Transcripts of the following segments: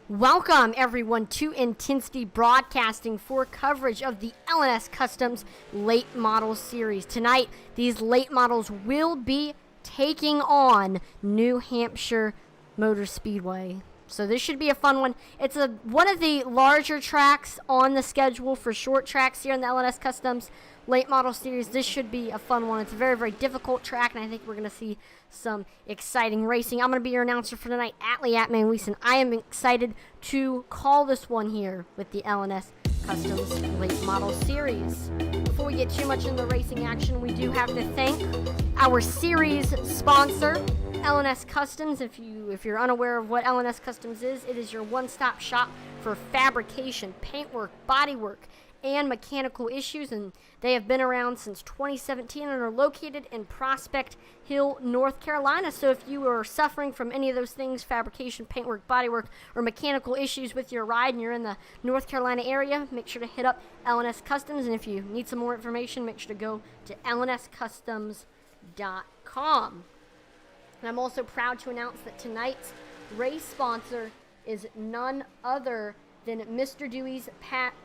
Welcome, everyone, to Intensity Broadcasting for coverage of the L&S Customs Late Model Series. Tonight, these late models will be taking on New Hampshire Motor Speedway. So this should be a fun one. It's one of the larger tracks on the schedule for short tracks here in the L&S Customs Late Model Series. This should be a fun one. It's a very, very difficult track, and I think we're going to see some exciting racing. I'm going to be your announcer for tonight, Atlee Atman Leeson. I am excited to call this one here with the L&S Customs Late Model Series. Before we get too much into the racing action, we do have to thank our series sponsor, L&S Customs. If you're unaware of what L&S Customs is, it is your one-stop shop for fabrication, paintwork, bodywork, and mechanical issues, and they have been around since 2017 and are located in Prospect Hill, North Carolina. So if you are suffering from any of those things, fabrication, paintwork, bodywork, or mechanical issues with your ride and you're in the North Carolina area, make sure to hit up L&S Customs, and if you need some more information, make sure to go to lnscustoms.com. And I'm also proud to announce that tonight's race sponsor is none other than Mr. Dewey's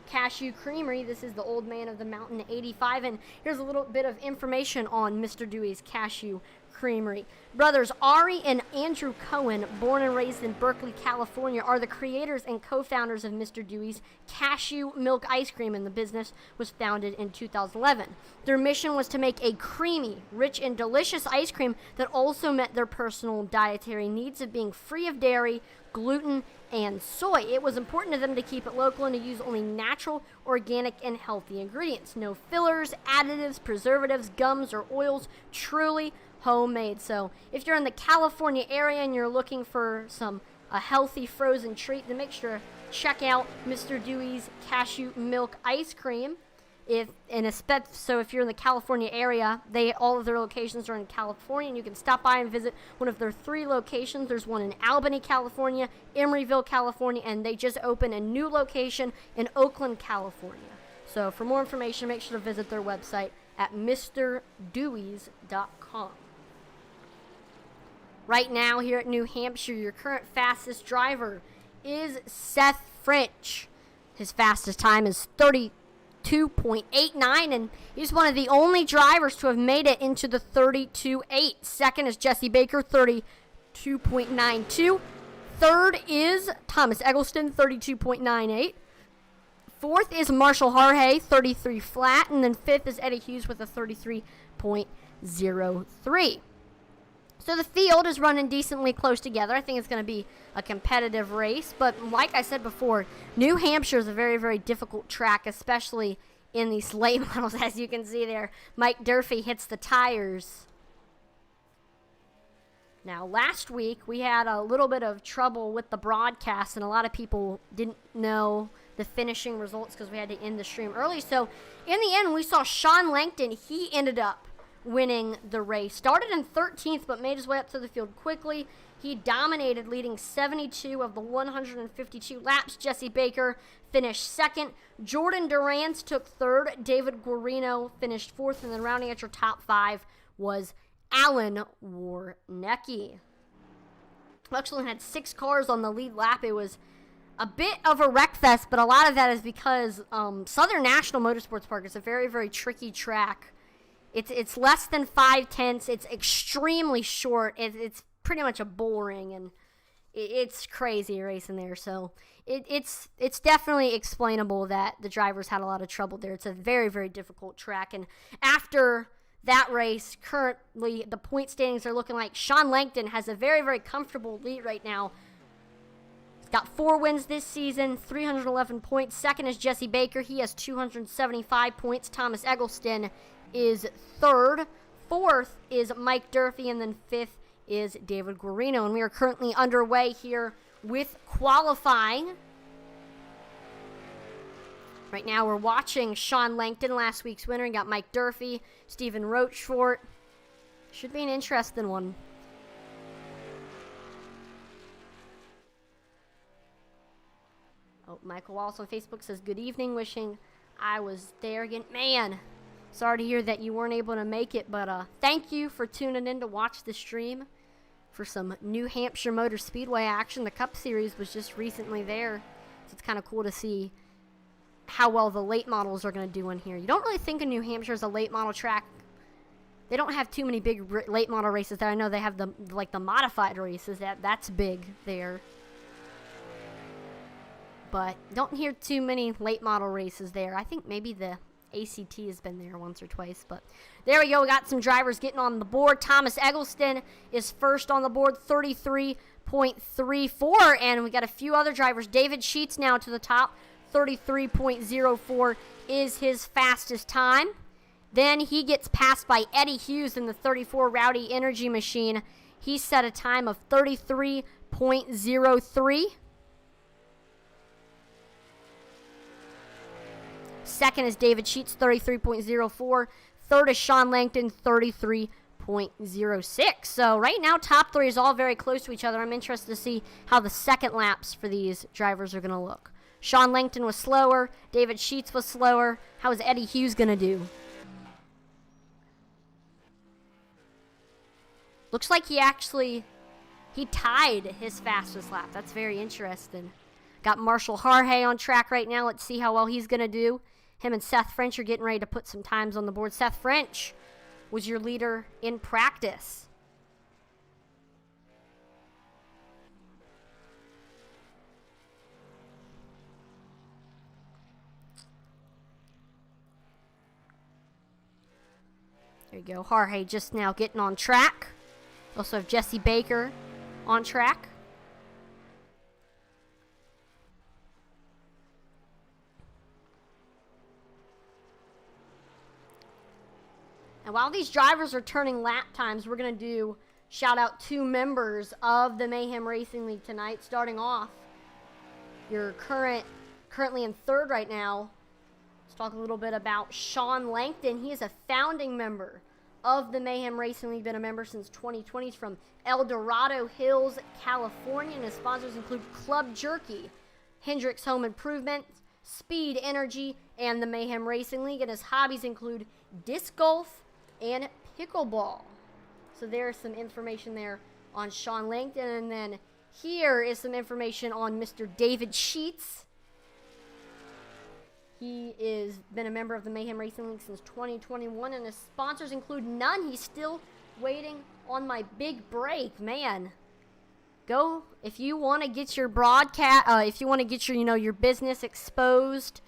Cashew Creamery. This is the old man of the Mountain 85, and here's a little bit of information on Mr. Dewey's Cashew Creamery. Brothers Ari and Andrew Cohen, born and raised in Berkeley, California, are the creators and co-founders of Mr. Dewey's Cashew Milk Ice Cream, and the business was founded in 2011. Their mission was to make a creamy, rich, and delicious ice cream that also met their personal dietary needs of being free of dairy, gluten, and soy. It was important to them to keep it local and to use only natural, organic, and healthy ingredients. No fillers, additives, preservatives, gums, or oils. Truly homemade. So if you're in the California area and you're looking for a healthy frozen treat, then make sure to check out Mr. Dewey's Cashew Milk Ice Cream. So if you're in the California area, all of their locations are in California, and you can stop by and visit one of their 3 locations. There's one in Albany, California, Emeryville, California, and they just opened a new location in Oakland, California. So for more information, make sure to visit their website at mrdeweys.com. Right now, here at New Hampshire, your current fastest driver is Seth French. His fastest time is 32.89, and he's one of the only drivers to have made it into the 32.8. Second is Jesse Baker, 32.92. Third is Thomas Eggleston, 32.98. Fourth is Marshall Harhay, 33 flat, and then fifth is Eddie Hughes with a 33.03. So the field is running decently close together. I think it's going to be a competitive race. But like I said before, New Hampshire is a very, very difficult track, especially in these late models. As you can see there, Mike Durfee hits the tires. Now, last week, we had a little bit of trouble with the broadcast, and a lot of people didn't know the finishing results because we had to end the stream early. So in the end, we saw Sean Langton. He ended up winning the race. Started in 13th, but made his way up to the field quickly. He dominated, leading 72 of the 152 laps. Jesse Baker finished second. Jordan Durant took third. David Guarino finished fourth, and then rounding out your top 5 was Alan Warnecki. Actually had 6 cars on the lead lap. It was a bit of a wreck fest, but a lot of that is because Southern National Motorsports Park is a very, very tricky track. It's less than 5/10. It's extremely short. It's pretty much a bull ring, and it's crazy racing there. So it's definitely explainable that the drivers had a lot of trouble there. It's a very, very difficult track. And after that race, currently the point standings are looking like Sean Langton has a very, very comfortable lead right now. He's got 4 wins this season, 311 points. Second is Jesse Baker. He has 275 points. Thomas Eggleston is third. Fourth is Mike Durfee, and then fifth is David Guarino. And we are currently underway here with qualifying. Right now we're watching Sean Langton, last week's winner. You got Mike Durfee, Stephen Rochefort. Should be an interesting one. Oh, Michael Wallace on Facebook says, good evening, wishing I was there again. Man, sorry to hear that you weren't able to make it, but thank you for tuning in to watch the stream. for some New Hampshire Motor Speedway action. The Cup Series was just recently there, so it's kind of cool to see how well the late models are going to do in here. You don't really think of New Hampshire as a late model track. They don't have too many big late model races there. I know they have the modified races. That's big there. But don't hear too many late model races there. I think maybe the ACT has been there once or twice. But there we go. We got some drivers getting on the board. Thomas Eggleston is first on the board, 33.34. And we got a few other drivers. David Sheets now to the top. 33.04 is his fastest time. Then he gets passed by Eddie Hughes in the 34 Rowdy Energy Machine. He set a time of 33.03. Second is David Sheets, 33.04. Third is Sean Langton, 33.06. So right now, top three is all very close to each other. I'm interested to see how the second laps for these drivers are going to look. Sean Langton was slower. David Sheets was slower. How is Eddie Hughes going to do? Looks like he tied his fastest lap. That's very interesting. Got Marshall Harhay on track right now. Let's see how well he's going to do. Him and Seth French are getting ready to put some times on the board. Seth French was your leader in practice. There you go. Harhay just now getting on track. Also have Jesse Baker on track. And while these drivers are turning lap times, we're going to shout out two members of the Mayhem Racing League tonight. Starting off, your currently in third right now. Let's talk a little bit about Sean Langton. He is a founding member of the Mayhem Racing League, been a member since 2020. He's from El Dorado Hills, California, and his sponsors include Club Jerky, Hendricks Home Improvement, Speed Energy, and the Mayhem Racing League. And his hobbies include disc golf and pickleball. So there's some information there on Sean Langton. And then here is some information on Mr. David Sheets. He has been a member of the Mayhem Racing League since 2021, and his sponsors include none. He's still waiting on my big break, man. Go if you want to get your broadcast, if you want to get your your business exposed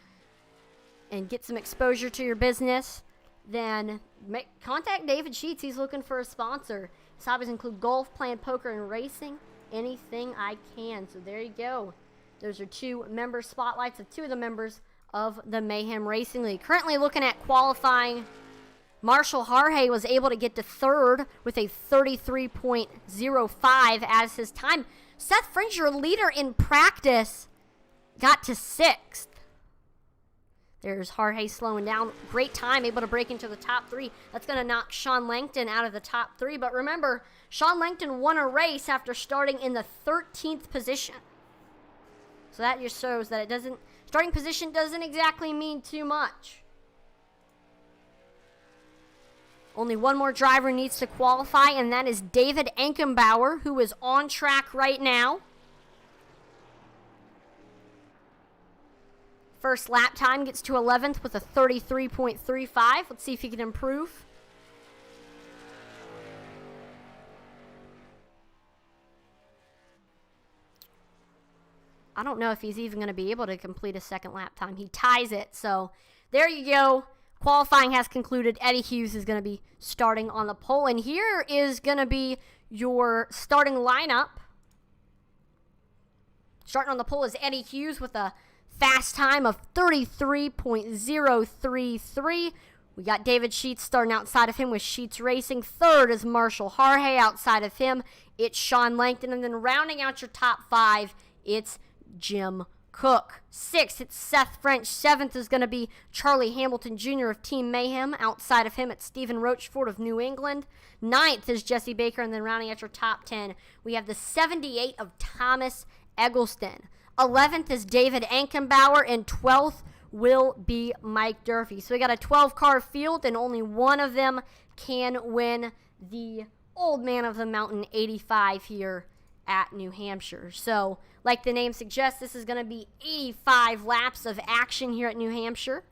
and get some exposure to your business, then contact David Sheets. He's looking for a sponsor. His hobbies include golf, playing poker, and racing. Anything I can. So there you go. Those are two member spotlights of two of the members of the Mayhem Racing League. Currently looking at qualifying, Marshall Harhay was able to get to third with a 33.05 as his time. Seth French, your leader in practice, got to sixth. There's Harhay slowing down. Great time, able to break into the top three. That's going to knock Sean Langton out of the top three. But remember, Sean Langton won a race after starting in the 13th position. So that just shows that starting position doesn't exactly mean too much. Only one more driver needs to qualify, and that is David Ankenbauer, who is on track right now. First lap time gets to 11th with a 33.35. Let's see if he can improve. I don't know if he's even going to be able to complete a second lap time. He ties it. So there you go. Qualifying has concluded. Eddie Hughes is going to be starting on the pole. And here is going to be your starting lineup. Starting on the pole is Eddie Hughes with a fast time of 33.033. We got David Sheets starting outside of him with Sheets Racing. Third is Marshall Harhay. Outside of him, it's Sean Langton. And then rounding out your top five, it's Jim Cook. Sixth, it's Seth French. Seventh is going to be Charlie Hamilton Jr. of Team Mayhem. Outside of him, it's Stephen Rochford of New England. Ninth is Jesse Baker. And then rounding out your top 10, we have the 78 of Thomas Eggleston. 11th is David Ankenbauer. And 12th will be Mike Durfee. So we got a 12-car field, and only one of them can win the Old Man of the Mountain 85 here at New Hampshire. So, like the name suggests, this is going to be 85 laps of action here at New Hampshire.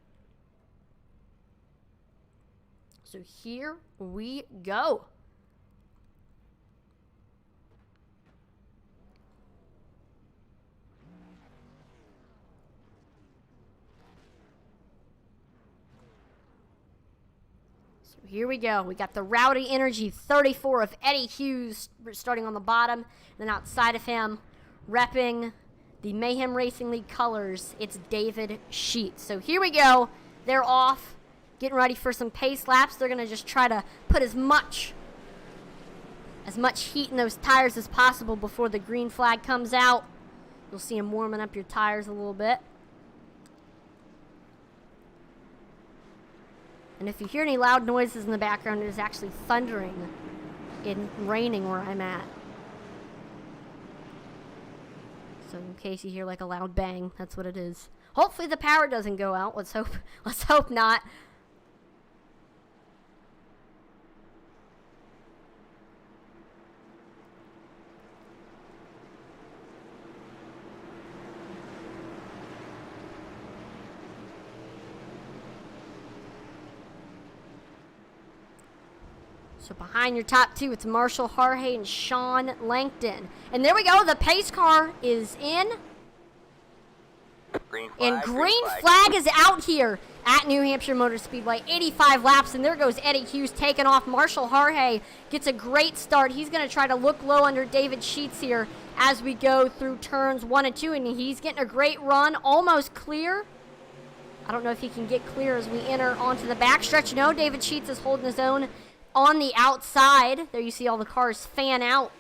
So here we go. Here we go. We got the Rowdy Energy 34 of Eddie Hughes starting on the bottom. And then outside of him, repping the Mayhem Racing League colors, it's David Sheets. So here we go. They're off, getting ready for some pace laps. They're going to just try to put as much heat in those tires as possible before the green flag comes out. You'll see them warming up your tires a little bit. And if you hear any loud noises in the background, it is actually thundering and raining where I'm at. So in case you hear like a loud bang, that's what it is. Hopefully the power doesn't go out. Let's hope not. So behind your top two, it's Marshall Harhey and Sean Langton. And there we go. The pace car is in. Green flag, and green flag is out here at New Hampshire Motor Speedway. 85 laps, and there goes Eddie Hughes taking off. Marshall Harhey gets a great start. He's going to try to look low under David Sheets here as we go through turns 1 and 2. And he's getting a great run, almost clear. I don't know if he can get clear as we enter onto the backstretch. No, David Sheets is holding his own on the outside. There you see all the cars fan out.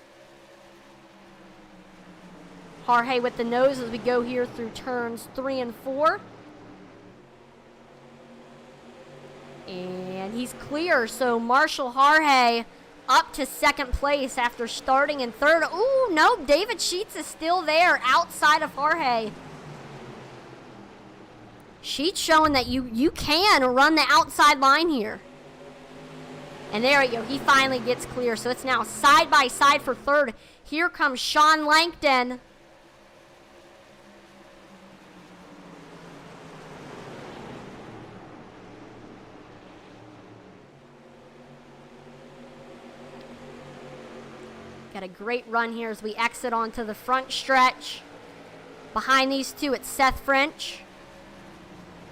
Harhey with the nose as we go here through turns 3 and 4. And he's clear, so Marshall Harhey up to second place after starting in third. Ooh, no, David Sheets is still there outside of Harhey. Sheets showing that you can run the outside line here. And there we go. He finally gets clear. So it's now side by side for third. Here comes Sean Langton. Got a great run here as we exit onto the front stretch. Behind these two, it's Seth French.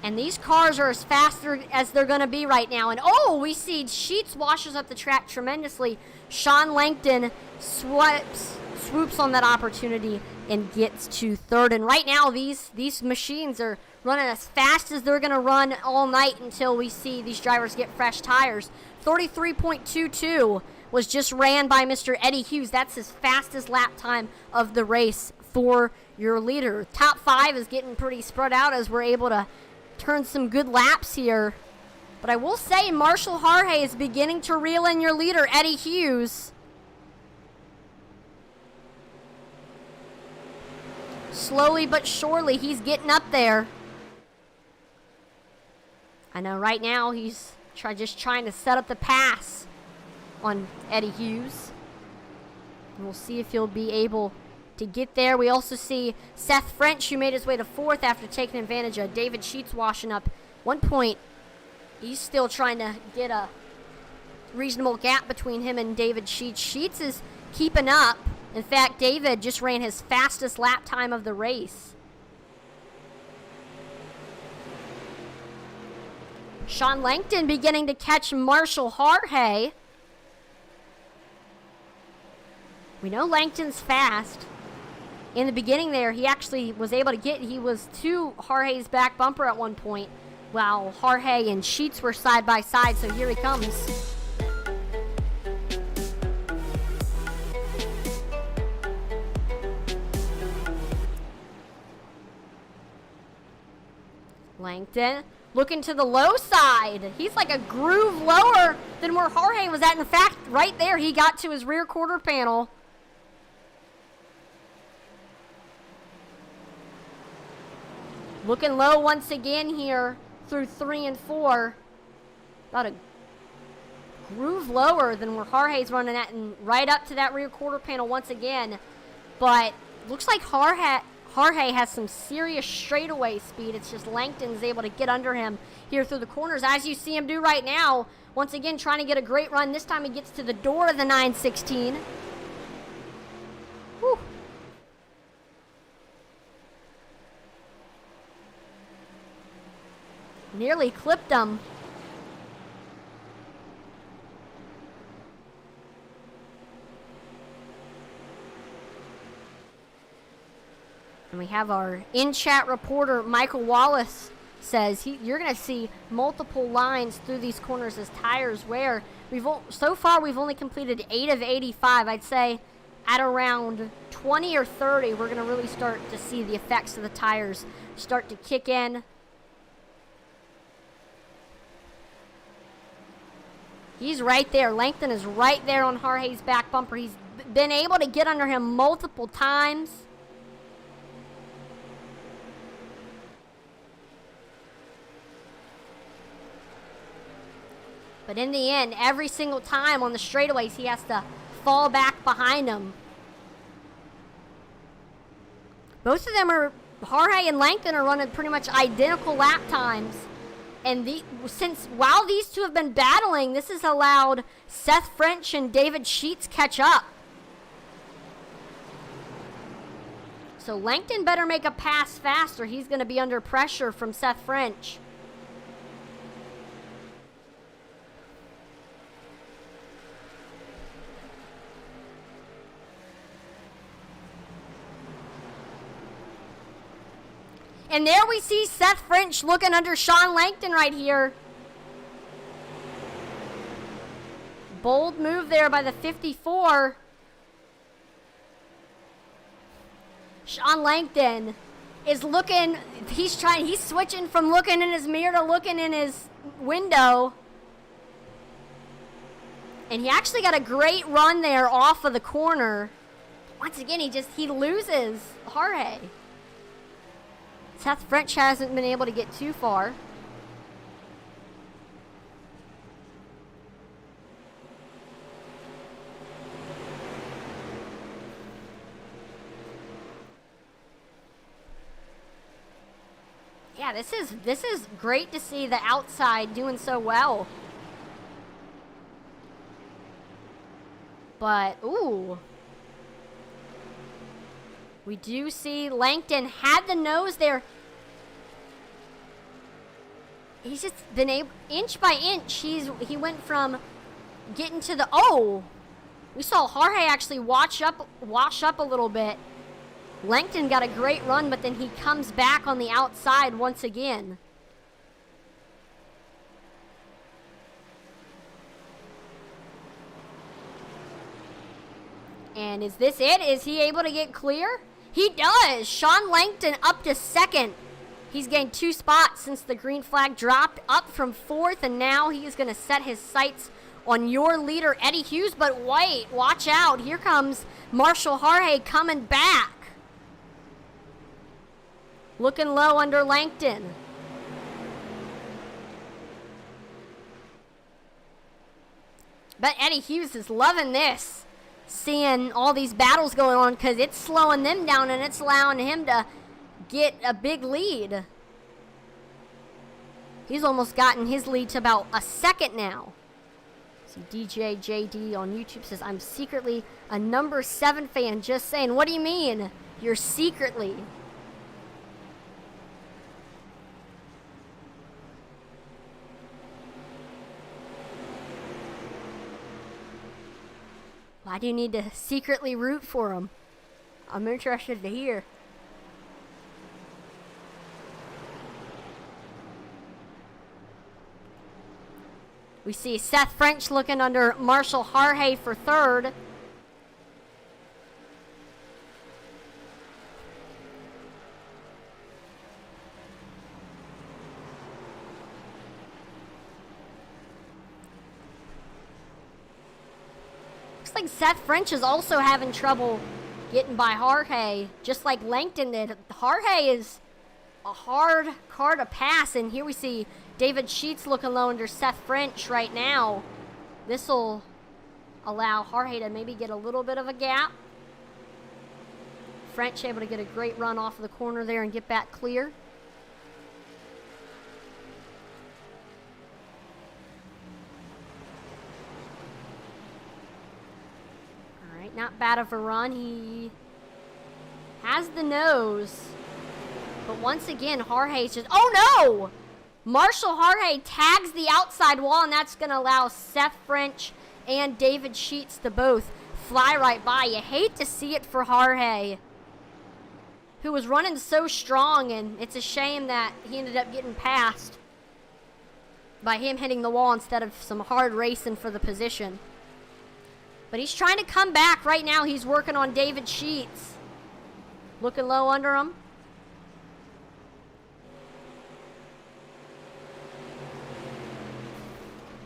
And these cars are as faster as they're going to be right now. And, oh, we see Sheets washes up the track tremendously. Sean Langton swoops on that opportunity and gets to third. And right now, these machines are running as fast as they're going to run all night until we see these drivers get fresh tires. 33.22 was just ran by Mr. Eddie Hughes. That's his fastest lap time of the race for your leader. Top 5 is getting pretty spread out as we're able to turn some good laps here. But I will say Marshall Harhey is beginning to reel in your leader, Eddie Hughes. Slowly but surely, he's getting up there. I know right now he's just trying to set up the pass on Eddie Hughes. And we'll see if he'll be able to get there. We also see Seth French, who made his way to fourth after taking advantage of David Sheets washing up. 1 point, he's still trying to get a reasonable gap between him and David Sheets. Sheets is keeping up. In fact, David just ran his fastest lap time of the race. Sean Langton beginning to catch Marshall Harhey. We know Langton's fast. In the beginning there, he actually was able to he was to Harhey's back bumper at one point, while Harhey and Sheets were side by side, so here he comes. Langton looking to the low side. He's like a groove lower than where Harhey was at. In fact, right there, he got to his rear quarter panel. Looking low once again here through 3 and 4. About a groove lower than where Jorge's running at, and right up to that rear quarter panel once again. But looks like Jorge has some serious straightaway speed. It's just Langton's able to get under him here through the corners, as you see him do right now. Once again, trying to get a great run. This time he gets to the door of the 916. Whew. Nearly clipped him. And we have our in-chat reporter, Michael Wallace, says you're going to see multiple lines through these corners as tires wear. So far, we've only completed 8 of 85. I'd say at around 20 or 30, we're going to really start to see the effects of the tires start to kick in. He's right there. Langton is right there on Jorge's back bumper. He's been able to get under him multiple times. But in the end, every single time on the straightaways, he has to fall back behind him. Both of them are, Jorge and Langton are running pretty much identical lap times. And while these two have been battling, this has allowed Seth French and David Sheets catch up. So Langton better make a pass fast or he's going to be under pressure from Seth French. And there we see Seth French looking under Sean Langton right here. Bold move there by the 54. Sean Langton is looking, he's switching from looking in his mirror to looking in his window. And he actually got a great run there off of the corner. Once again, he loses Jorge. Seth French hasn't been able to get too far. Yeah, this is great to see the outside doing so well. But, ooh. We do see Langton had the nose there. He's just been able, inch by inch, he went from getting to the, we saw Jorge actually wash up a little bit. Langton got a great run, but then he comes back on the outside once again. And is this it? Is he able to get clear? He does. Sean Langton up to second. He's gained 2 spots since the green flag dropped, up from 4th, and now he is going to set his sights on your leader, Eddie Hughes. But wait, watch out. Here comes Marshall Jorge coming back. Looking low under Langton. But Eddie Hughes is loving this, seeing all these battles going on, because it's slowing them down and it's allowing him to get a big lead. He's almost gotten his lead to about a second now. See, DJ JD on YouTube says, I'm secretly a number 7 fan. Just saying. What do you mean? You're secretly. Why do you need to secretly root for him? I'm interested to hear. We see Seth French looking under Marshall Jorge for 3rd. Looks like Seth French is also having trouble getting by Jorge, just like Langton did. Jorge is a hard car to pass, and here we see David Sheets looking low under Seth French right now. This will allow Jorge to maybe get a little bit of a gap. French able to get a great run off of the corner there and get back clear. All right, not bad of a run. He has the nose. But once again, Jorge's just... Oh, no! Marshall Jorge tags the outside wall, and that's going to allow Seth French and David Sheets to both fly right by. You hate to see it for Jorge, who was running so strong, and it's a shame that he ended up getting passed by him hitting the wall instead of some hard racing for the position. But he's trying to come back right now. He's working on David Sheets. Looking low under him.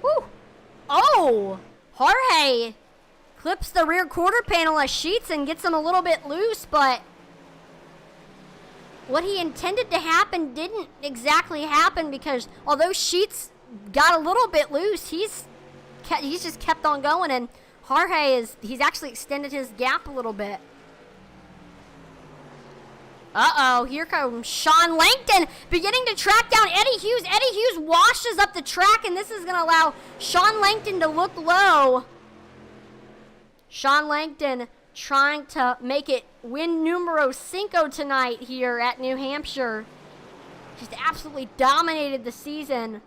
Woo! Oh! Jorge clips the rear quarter panel of Sheets and gets him a little bit loose, but what he intended to happen didn't exactly happen, because although Sheets got a little bit loose, he's just kept on going, and Jorge he's actually extended his gap a little bit. Uh-oh, here comes Sean Langton beginning to track down Eddie Hughes. Eddie Hughes washes up the track, and this is going to allow Sean Langton to look low. Sean Langton trying to make it win numero 5 tonight here at New Hampshire. Just absolutely dominated the season.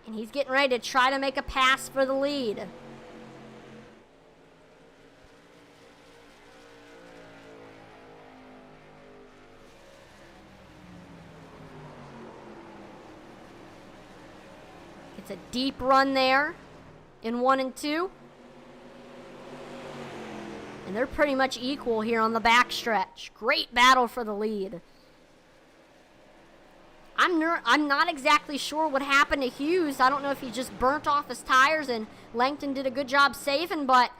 And he's getting ready to try to make a pass for the lead. It's a deep run there in 1 and 2. And they're pretty much equal here on the backstretch. Great battle for the lead. I'm not exactly sure what happened to Hughes. I don't know if he just burnt off his tires and Langton did a good job saving, but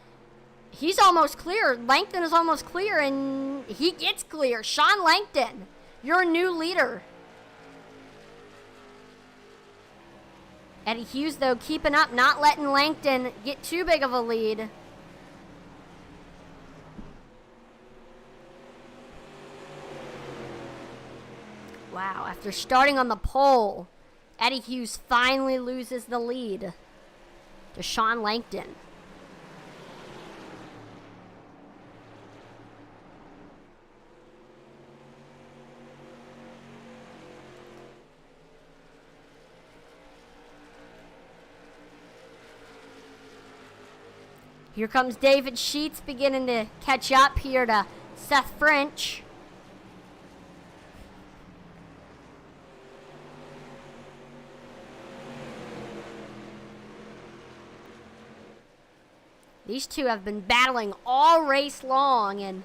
he's almost clear. Langton is almost clear, and he gets clear. Sean Langton, you're a new leader. Eddie Hughes, though, keeping up, not letting Langton get too big of a lead. Wow, after starting on the pole, Eddie Hughes finally loses the lead to Sean Langton. Here comes David Sheets beginning to catch up here to Seth French. These two have been battling all race long, and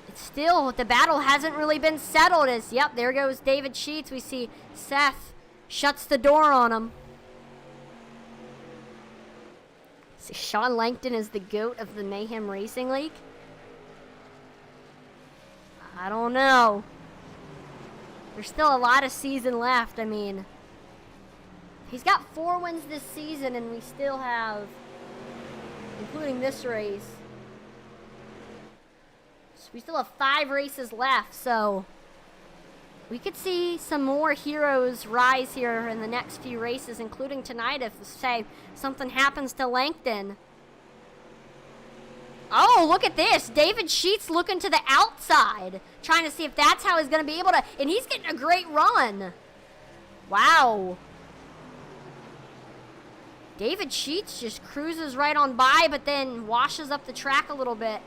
it's still, the battle hasn't really been settled. As, yep, there goes David Sheets. We see Seth shuts the door on him. See, Sean Langton is the GOAT of the Mayhem Racing League. I don't know. There's still a lot of season left. I mean, he's got 4 wins this season, and we still have, including this race, so we still have 5 races left, so we could see some more heroes rise here in the next few races, including tonight if, say, something happens to Langton. Oh, look at this. David Sheets looking to the outside, trying to see if that's how he's going to be able to, and he's getting a great run. Wow. David Sheets just cruises right on by, but then washes up the track a little bit.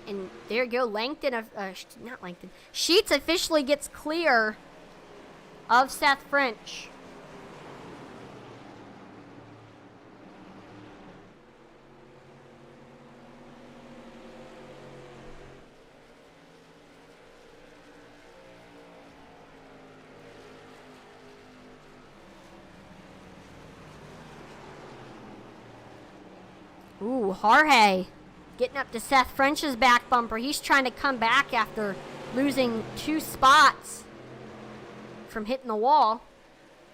And there you go, not Langton. Sheets officially gets clear of Seth French. Ooh, Jorge getting up to Seth French's back bumper. He's trying to come back after losing 2 spots from hitting the wall.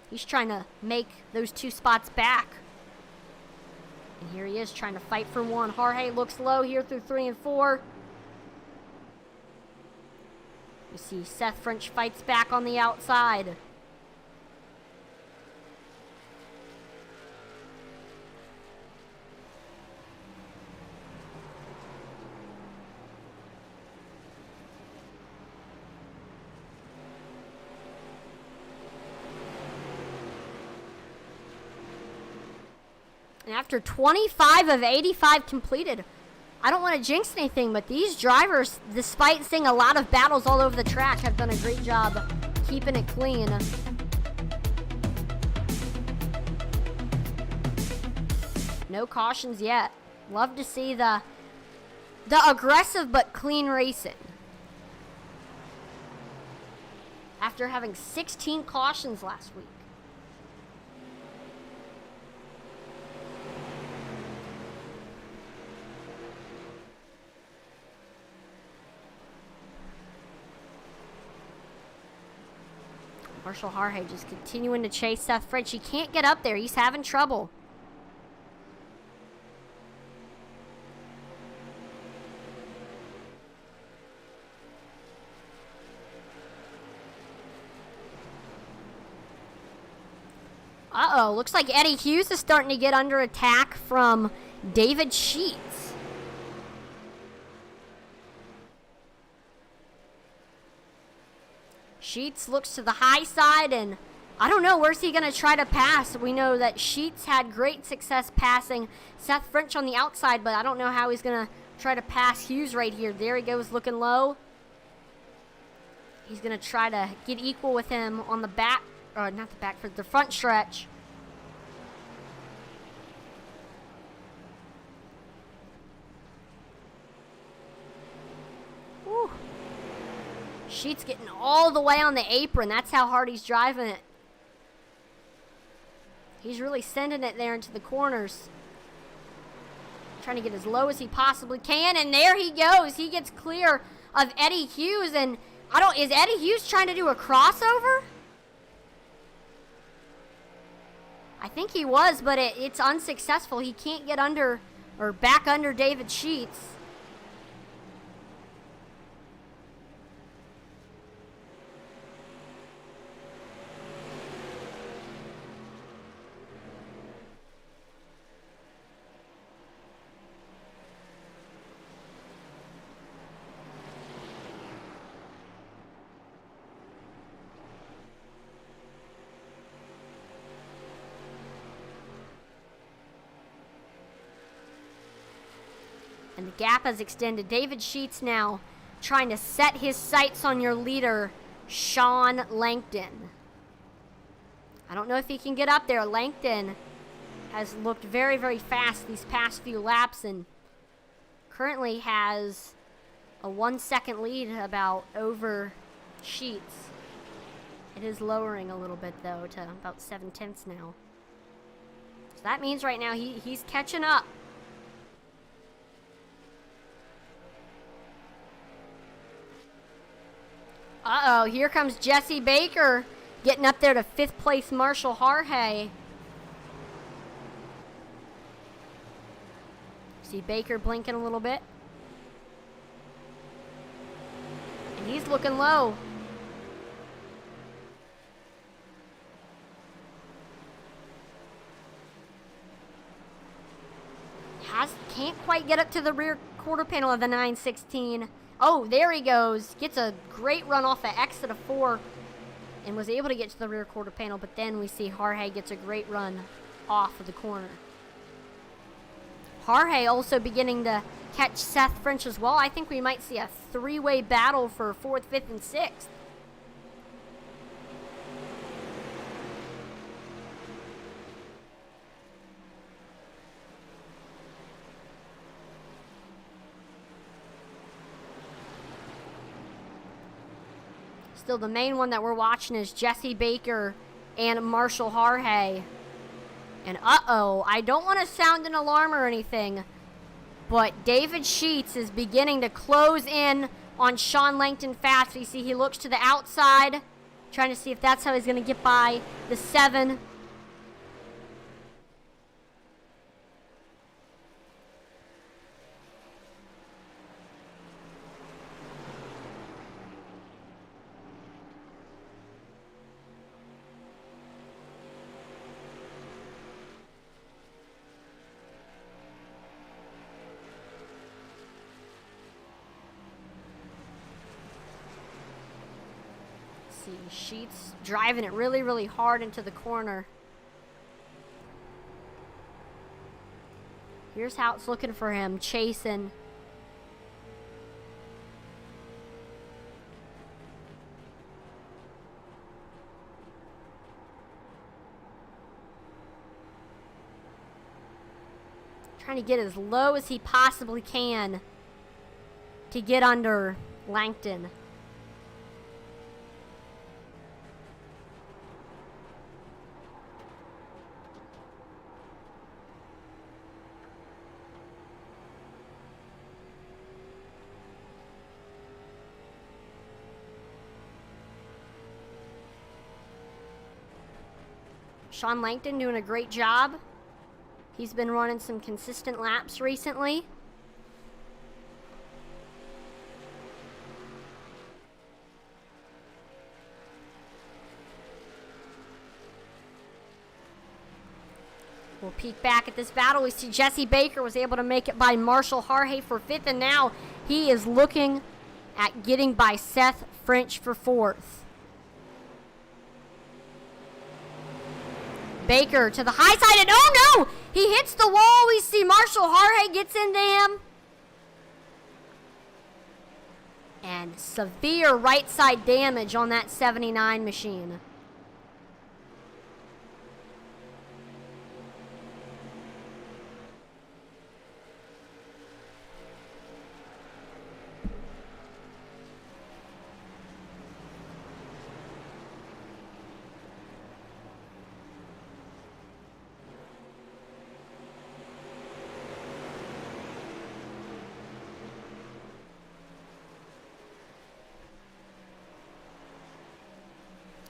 He's trying to make those 2 spots back. And here he is trying to fight for 1. Jorge looks low here through 3 and 4. You see Seth French fights back on the outside. And after 25 of 85 completed, I don't want to jinx anything, but these drivers, despite seeing a lot of battles all over the track, have done a great job keeping it clean. No cautions yet. Love to see the aggressive but clean racing. After having 16 cautions last week. Marshall Jorge just continuing to chase Seth French. He can't get up there. He's having trouble. Uh-oh. Looks like Eddie Hughes is starting to get under attack from David Sheets. Sheets looks to the high side, and I don't know, where's he going to try to pass? We know that Sheets had great success passing Seth French on the outside, but I don't know how he's going to try to pass Hughes right here. There he goes, looking low. He's going to try to get equal with him on the back, or not the back, for the front stretch. Whew. Sheets getting all the way on the apron. That's how hard he's driving it. He's really sending it there into the corners. Trying to get as low as he possibly can. And there he goes. He gets clear of Eddie Hughes. And is Eddie Hughes trying to do a crossover? I think he was, but it's unsuccessful. He can't get under or back under David Sheets. And the gap has extended. David Sheets now trying to set his sights on your leader, Sean Langton. I don't know if he can get up there. Langton has looked very, very fast these past few laps and currently has a 1 second lead about over Sheets. It is lowering a little bit, though, to about 7/10 now. So that means right now he's catching up. Uh-oh, here comes Jesse Baker getting up there to 5th place Marshall Jorge. See Baker blinking a little bit. And he's looking low. Can't quite get up to the rear quarter panel of the 916. Oh, there he goes. Gets a great run off the exit of 4 and was able to get to the rear quarter panel, but then we see Jorge gets a great run off of the corner. Jorge also beginning to catch Seth French as well. I think we might see a 3-way battle for 4th, 5th, and 6th. Still, the main one that we're watching is Jesse Baker and Marshall Jorge. And uh-oh, I don't want to sound an alarm or anything, but David Sheets is beginning to close in on Sean Langton fast. You see he looks to the outside. Trying to see if that's how he's going to get by the 7. Sheets driving it really, really hard into the corner. Here's how it's looking for him, chasing. Trying to get as low as he possibly can to get under Langton. Sean Langton doing a great job. He's been running some consistent laps recently. We'll peek back at this battle. We see Jesse Baker was able to make it by Marshall Harhay for 5th, and now he is looking at getting by Seth French for 4th. Baker to the high side, and oh no! He hits the wall. We see Marshall Harhay gets into him. And severe right side damage on that 79 machine.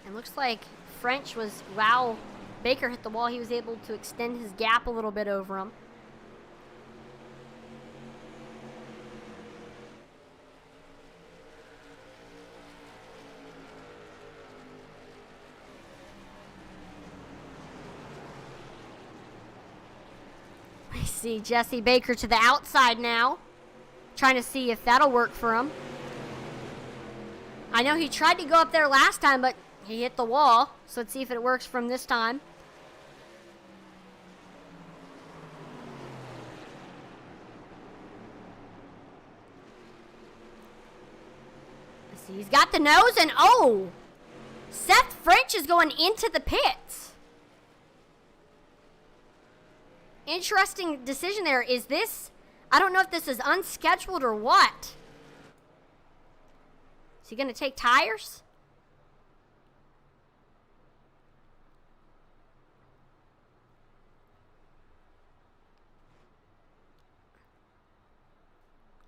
It looks like French was, wow, Baker hit the wall. He was able to extend his gap a little bit over him. I see Jesse Baker to the outside now, trying to see if that'll work for him. I know he tried to go up there last time, but he hit the wall, so let's see if it works from this time. Let's see, he's got the nose, and oh! Seth French is going into the pits. Interesting decision there. Is this, I don't know if this is unscheduled or what. Is he going to take tires?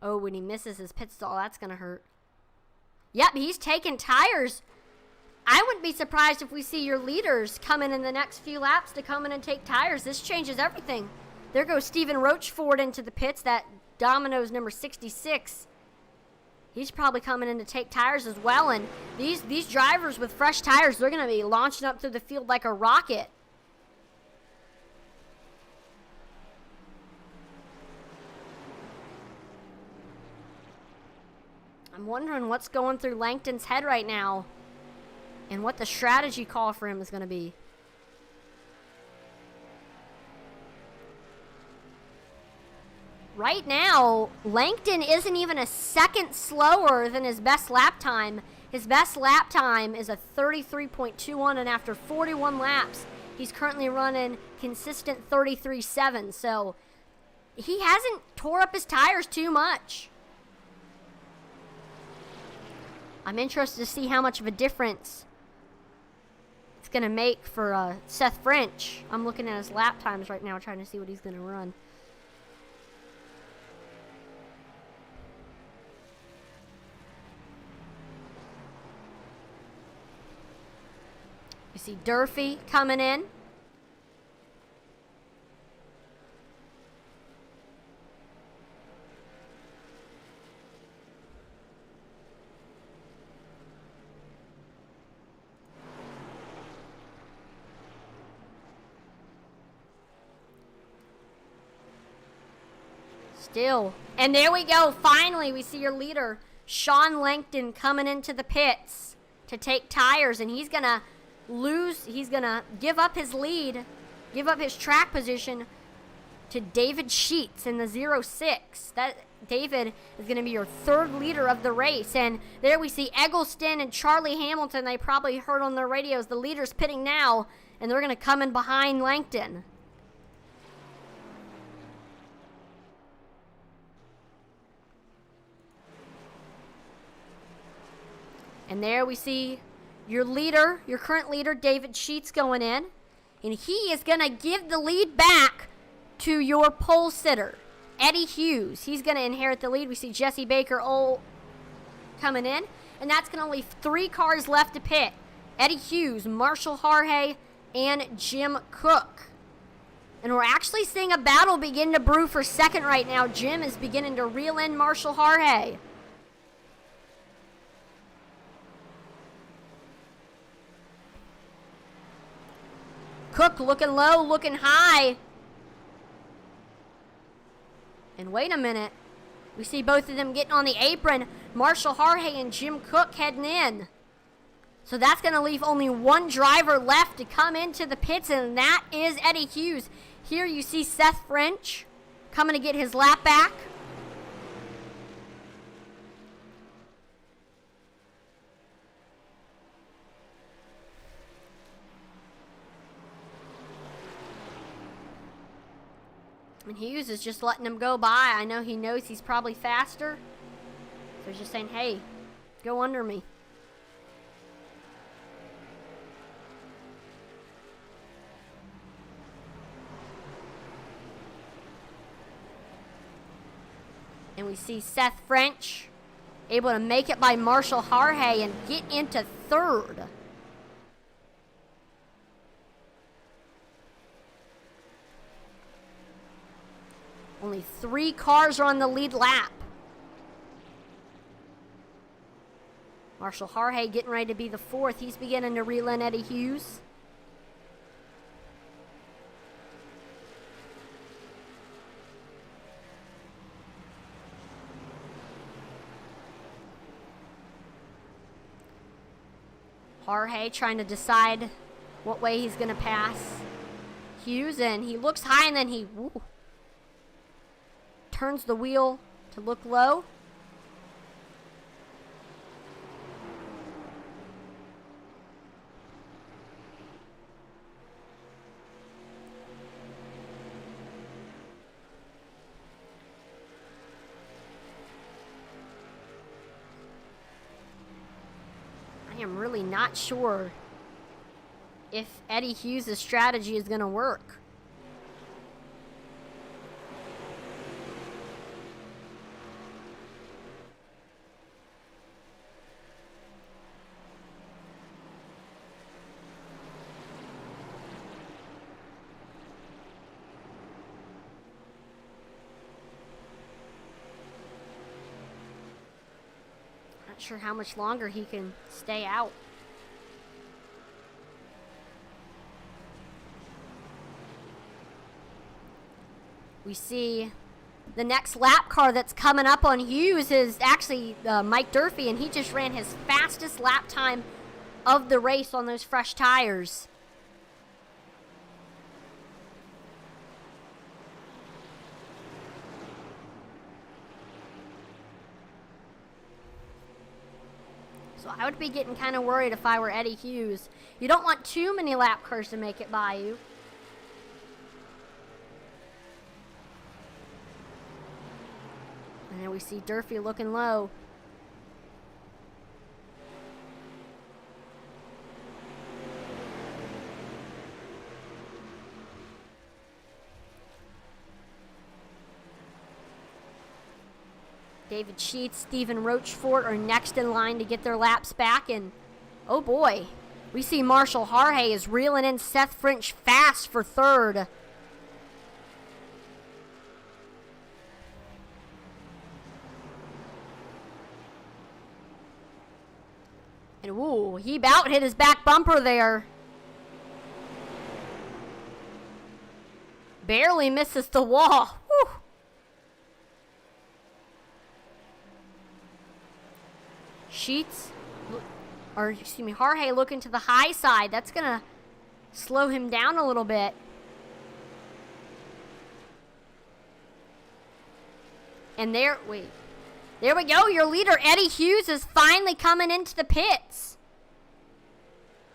Oh, when he misses his pit stall, that's going to hurt. Yep, he's taking tires. I wouldn't be surprised if we see your leaders coming in the next few laps to come in and take tires. This changes everything. There goes Stephen Roachford into the pits, that Domino's number 66. He's probably coming in to take tires as well. And these drivers with fresh tires, they're going to be launching up through the field like a rocket. I'm wondering what's going through Langton's head right now and what the strategy call for him is going to be. Right now, Langton isn't even a second slower than his best lap time. His best lap time is a 33.21, and after 41 laps, he's currently running consistent 33.7. So he hasn't tore up his tires too much. I'm interested to see how much of a difference it's going to make for Seth French. I'm looking at his lap times right now, trying to see what he's going to run. You see Durfee coming in. Still. And there we go. Finally, we see your leader, Sean Langton, coming into the pits to take tires. And he's going to lose. He's going to give up his lead, give up his track position to David Sheets in the 06. That David is going to be your third leader of the race. And there we see Eggleston and Charlie Hamilton. They probably heard on their radios. The leader's pitting now, and they're going to come in behind Langton. And there we see your leader, your current leader, David Sheets, going in. And he is going to give the lead back to your pole sitter, Eddie Hughes. He's going to inherit the lead. We see Jesse Baker coming in. And that's going to leave 3 cars left to pit. Eddie Hughes, Marshall Harhay, and Jim Cook. And we're actually seeing a battle begin to brew for second right now. Jim is beginning to reel in Marshall Harhay. Cook looking low, looking high. And wait a minute. We see both of them getting on the apron. Marshall Harhay and Jim Cook heading in. So that's going to leave only one driver left to come into the pits, and that is Eddie Hughes. Here you see Seth French coming to get his lap back. And Hughes is just letting him go by. I know he knows he's probably faster. So he's just saying, hey, go under me. And we see Seth French able to make it by Marshall Harhay and get into third. Only 3 cars are on the lead lap. Marshall Harhay getting ready to be the 4th. He's beginning to reel in Eddie Hughes. Harhay trying to decide what way he's going to pass Hughes, and he looks high, and then he turns the wheel to look low. I am really not sure if Eddie Hughes' strategy is going to work. Sure how much longer he can stay out. We see the next lap car that's coming up on Hughes is actually Mike Durfee, and he just ran his fastest lap time of the race on those fresh tires. So I would be getting kind of worried if I were Eddie Hughes. You don't want too many lap cars to make it by you. And then we see Durfee looking low. David Sheets, Stephen Rochefort are next in line to get their laps back. And, oh boy, We see Marshall Harhay is reeling in Seth French fast for third. And ooh, he about hit his back bumper there. Barely misses the wall. Whew. Harhay looking to the high side. That's gonna slow him down a little bit. And there we go. Your leader, Eddie Hughes, is finally coming into the pits.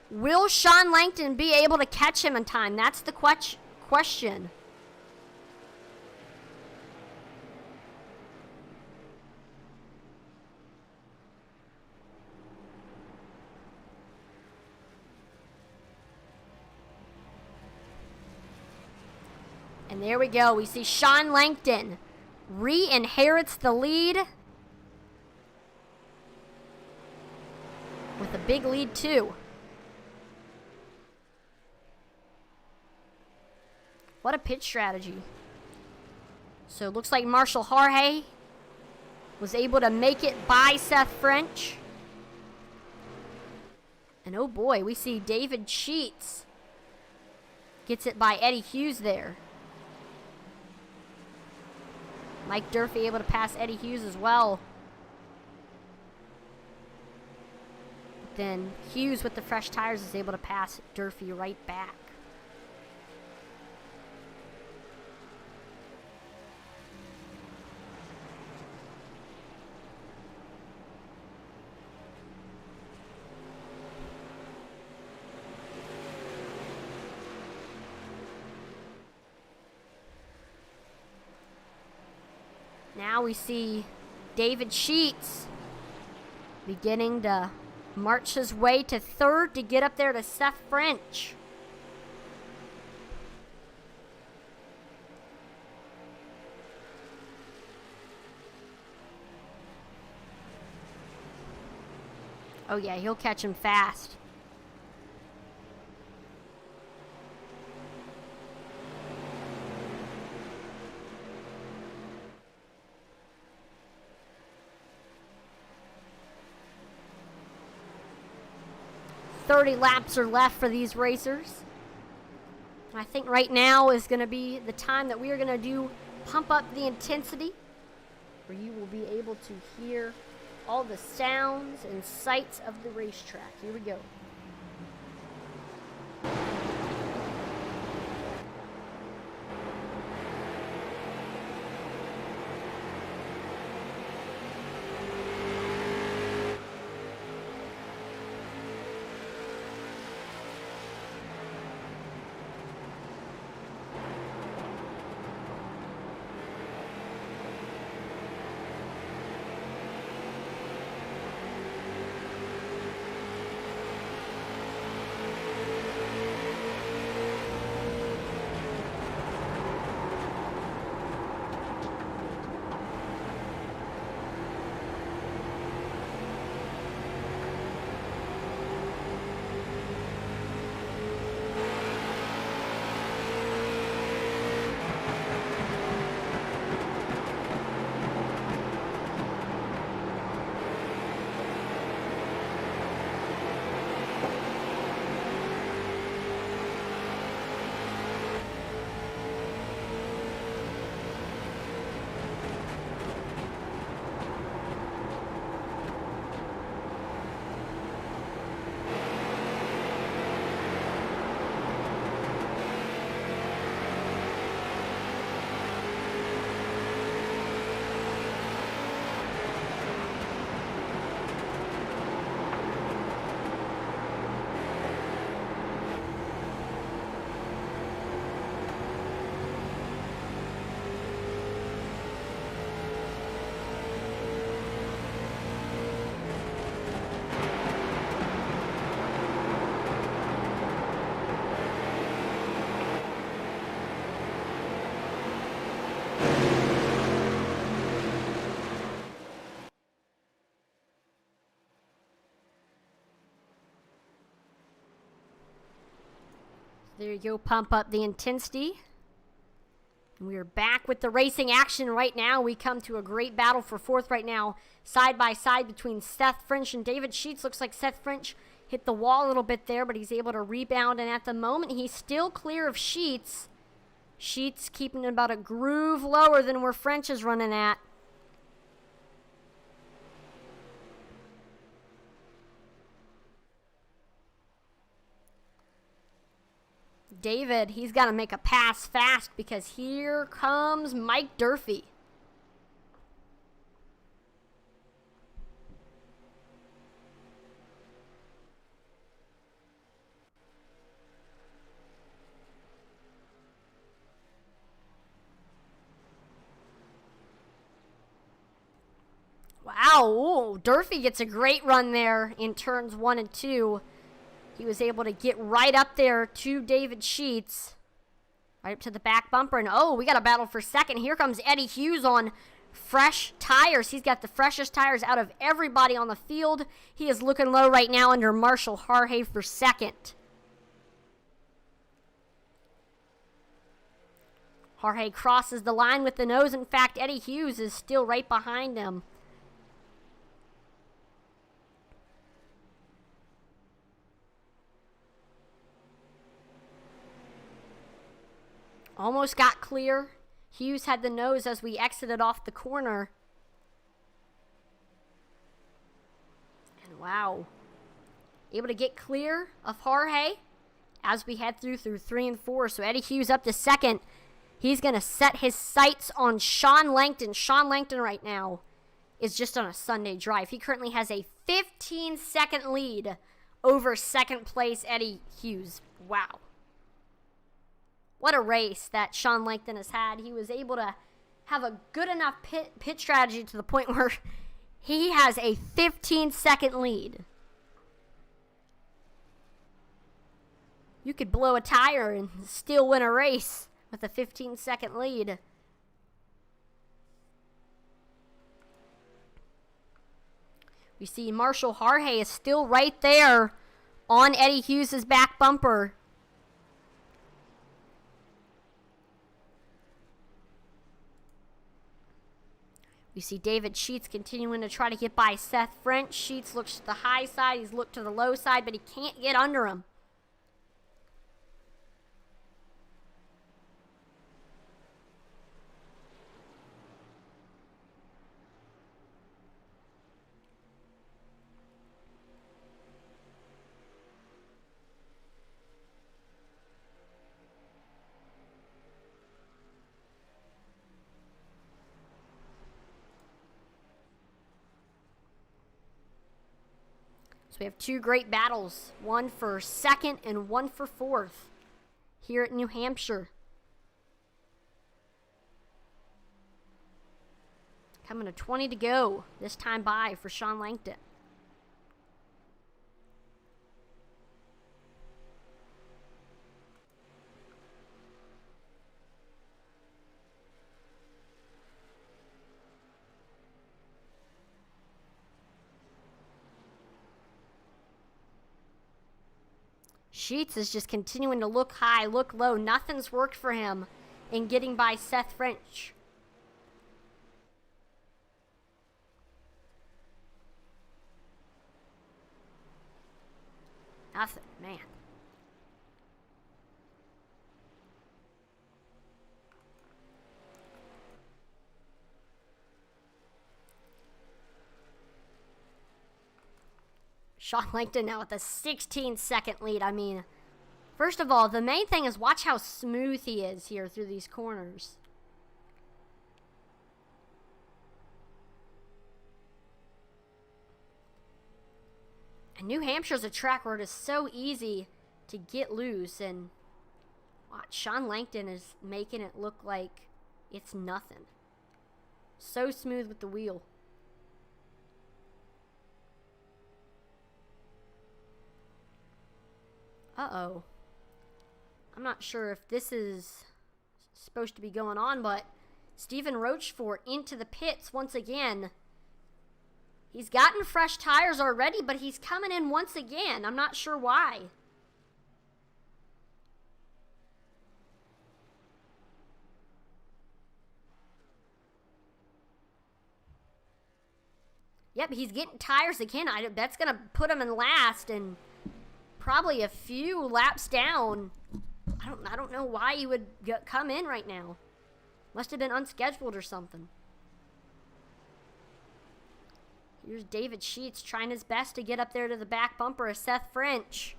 Will Sean Langton be able to catch him in time? That's the question. And there we go. We see Sean Langton re-inherits the lead with a big lead too. What a pit strategy. So it looks like Marshall Harhay was able to make it by Seth French. And oh boy, we see David Sheets gets it by Eddie Hughes there. Mike Durfee able to pass Eddie Hughes as well. Then Hughes with the fresh tires is able to pass Durfee right back. Now we see David Sheets beginning to march his way to third to get up there to Seth French. Oh yeah, he'll catch him fast. .30 laps are left for these racers. I think right now is going to be the time that we are going to pump up the intensity, where you will be able to hear all the sounds and sights of the racetrack. Here we go. There you go, pump up the intensity. And we're back with the racing action right now. We come to a great battle for fourth right now, side by side between Seth French and David Sheets. Looks like Seth French hit the wall a little bit there, but he's able to rebound, and at the moment, he's still clear of Sheets. Sheets keeping about a groove lower than where French is running at. David, he's got to make a pass fast because here comes Mike Durfee. Wow, ooh, Durfee gets a great run there in turns 1 and 2. He was able to get right up there to David Sheets. Right up to the back bumper. And oh, we got a battle for second. Here comes Eddie Hughes on fresh tires. He's got the freshest tires out of everybody on the field. He is looking low right now under Marshall Harhay for second. Harhay crosses the line with the nose. In fact, Eddie Hughes is still right behind him. Almost got clear. Hughes had the nose as we exited off the corner. And wow. Able to get clear of Harhay as we head through 3 and 4. So Eddie Hughes up to second. He's going to set his sights on Sean Langton. Sean Langton right now is just on a Sunday drive. He currently has a 15-second lead over second place Eddie Hughes. Wow. What a race that Sean Langton has had. He was able to have a good enough pit strategy to the point where he has a 15-second lead. You could blow a tire and still win a race with a 15-second lead. We see Marshall Harhay is still right there on Eddie Hughes' back bumper. We see David Sheets continuing to try to get by Seth French. Sheets looks to the high side. He's looked to the low side, but he can't get under him. So we have two great battles, one for second and one for fourth here at New Hampshire. Coming to 20 to go this time by for Sean Langton. Sheets is just continuing to look high, look low. Nothing's worked for him in getting by Seth French. Nothing, man. Sean Langton now with a 16-second lead. I mean, first of all, the main thing is watch how smooth he is here through these corners. And New Hampshire's a track where it is so easy to get loose. And watch, Sean Langton is making it look like it's nothing. So smooth with the wheel. Uh-oh. I'm not sure if this is supposed to be going on, but Stephen Rochefort into the pits once again. He's gotten fresh tires already, but he's coming in once again. I'm not sure why. Yep, he's getting tires again. That's going to put him in last and probably a few laps down. I don't know why he would come in right now. Must have been unscheduled or something. Here's David Sheets trying his best to get up there to the back bumper of Seth French.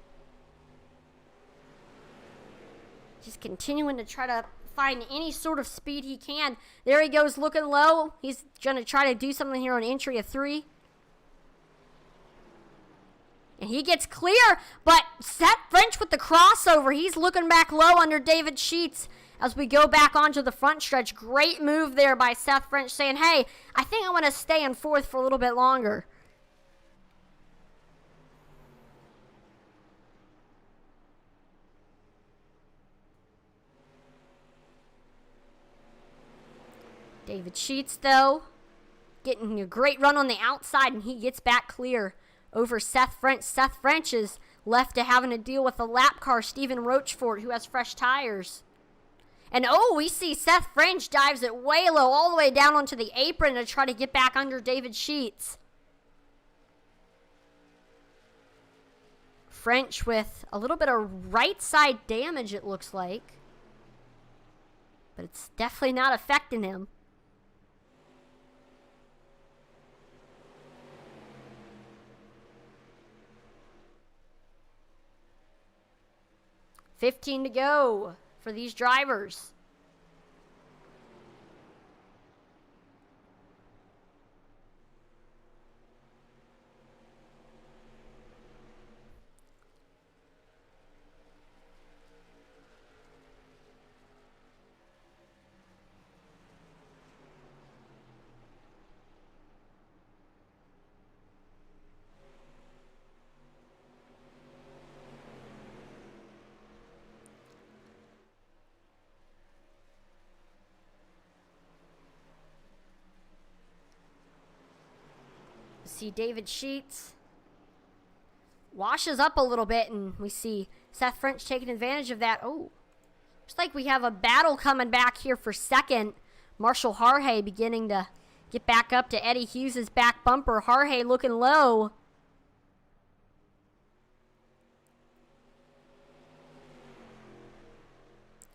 Just continuing to try to find any sort of speed he can. There he goes looking low. He's going to try to do something here on entry of 3. And he gets clear, but Seth French with the crossover. He's looking back low under David Sheets as we go back onto the front stretch. Great move there by Seth French saying, hey, I think I want to stay in 4th for a little bit longer. David Sheets, though, getting a great run on the outside, and he gets back clear over Seth French. Seth French is left to having to deal with the lap car, Stephen Rochefort, who has fresh tires. And, we see Seth French dives it way low, all the way down onto the apron to try to get back under David Sheets. French with a little bit of right side damage, it looks like. But it's definitely not affecting him. $15 to go for these drivers. See David Sheets washes up a little bit, and we see Seth French taking advantage of that. Oh, looks like we have a battle coming back here for second. Marshall Harhay beginning to get back up to Eddie Hughes' back bumper. Harhay looking low.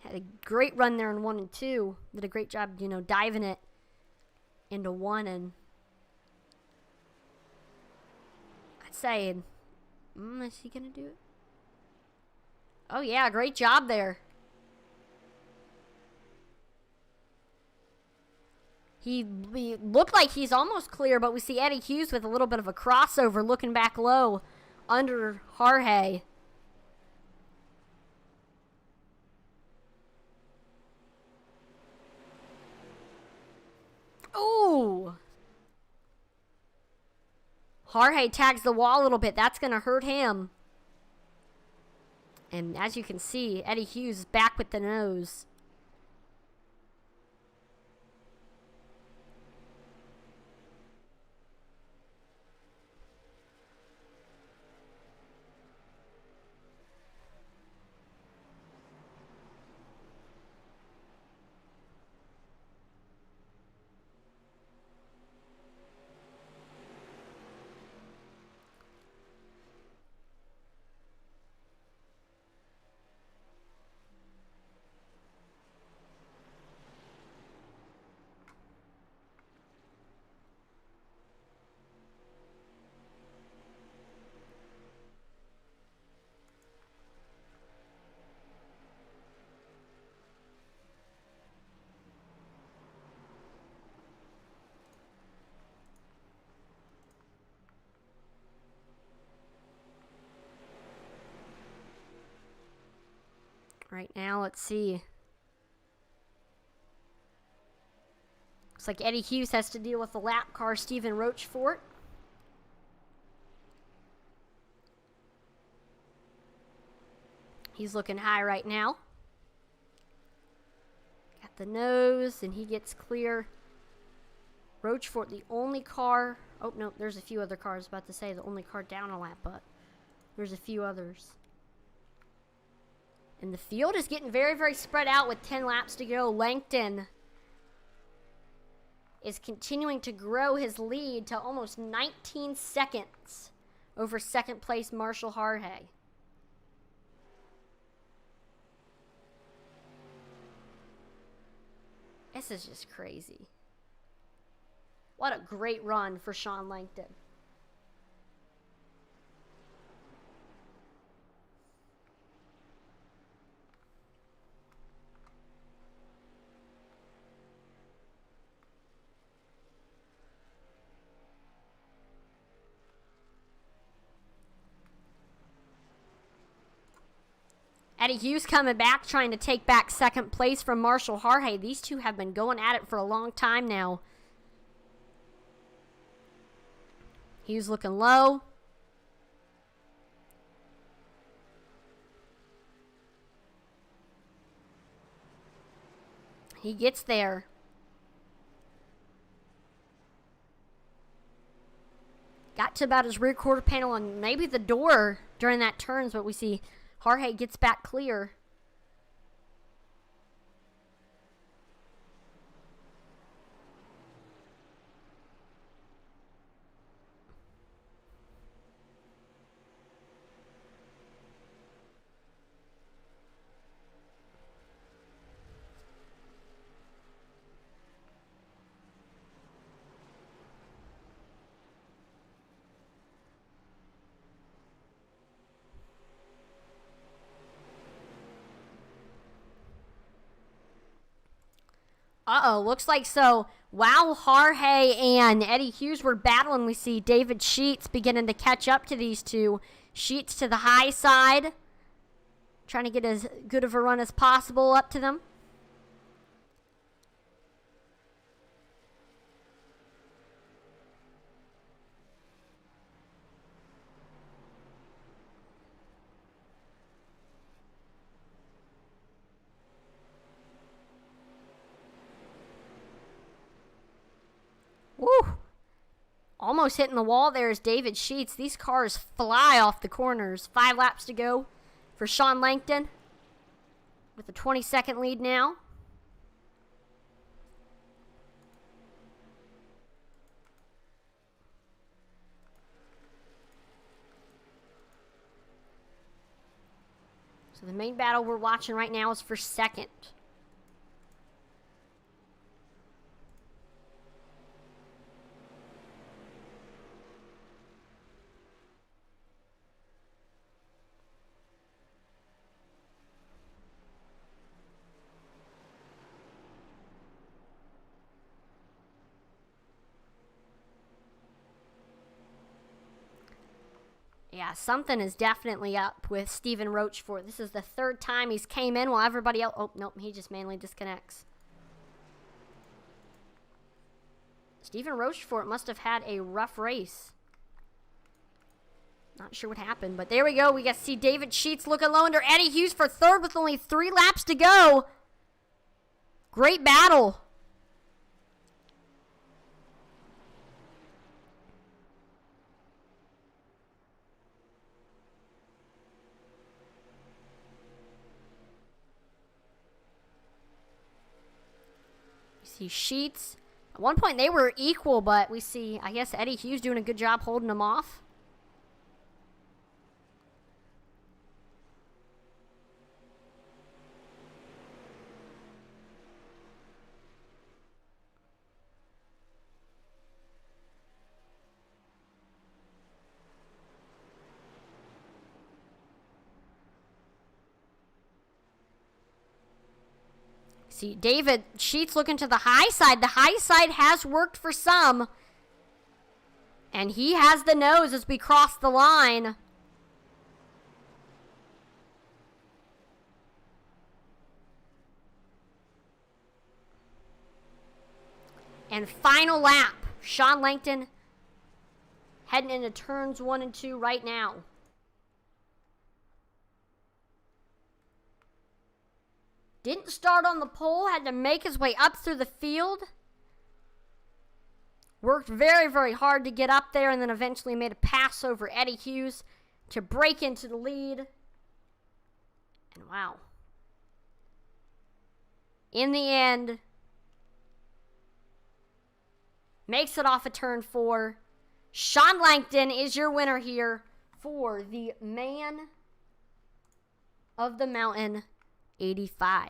Had a great run there in 1 and 2. Did a great job, diving it into 1 and saying, is he gonna do it? Oh yeah, great job there. He looked like he's almost clear, but we see Eddie Hughes with a little bit of a crossover looking back low under Harhay. Ooh! Harhay tags the wall a little bit. That's going to hurt him. And as you can see, Eddie Hughes is back with the nose. Right now, let's see. Looks like Eddie Hughes has to deal with the lap car, Stephen Rochefort. He's looking high right now. Got the nose, and he gets clear. Rochefort, the only car... Oh, no, there's a few other cars. About to say the only car down a lap, but there's a few others. And the field is getting very, very spread out with 10 laps to go. Langton is continuing to grow his lead to almost 19 seconds over second place Marshall Harhay. This is just crazy. What a great run for Sean Langton. Eddie Hughes coming back, trying to take back second place from Marshall Harhay. These two have been going at it for a long time now. Hughes looking low. He gets there. Got to about his rear quarter panel and maybe the door during that turns, but we see Harhay gets back clear. Uh-oh, looks like so. While Harhay and Eddie Hughes were battling, we see David Sheets beginning to catch up to these two. Sheets to the high side, trying to get as good of a run as possible up to them. Woo! Almost hitting the wall there is David Sheets. These cars fly off the corners. 5 laps to go for Sean Langton with a 20-second lead now. So the main battle we're watching right now is for second. Yeah, something is definitely up with Stephen Rochefort. This is the 3rd time he's came in while everybody else... Oh, nope, he just manually disconnects. Stephen Rochefort must have had a rough race. Not sure what happened, but there we go. We got to see David Sheets looking low under Eddie Hughes for 3rd with only 3 laps to go. Great battle. See Sheets. At one point they were equal, but we see, I guess, Eddie Hughes doing a good job holding them off. See, David Sheets looking to the high side. The high side has worked for some. And he has the nose as we cross the line. And final lap. Sean Langton heading into turns 1 and 2 right now. Didn't start on the pole, had to make his way up through the field. Worked very, very hard to get up there and then eventually made a pass over Eddie Hughes to break into the lead. And wow. In the end, makes it off of turn 4. Sean Langton is your winner here for the Man of the Mountain 85.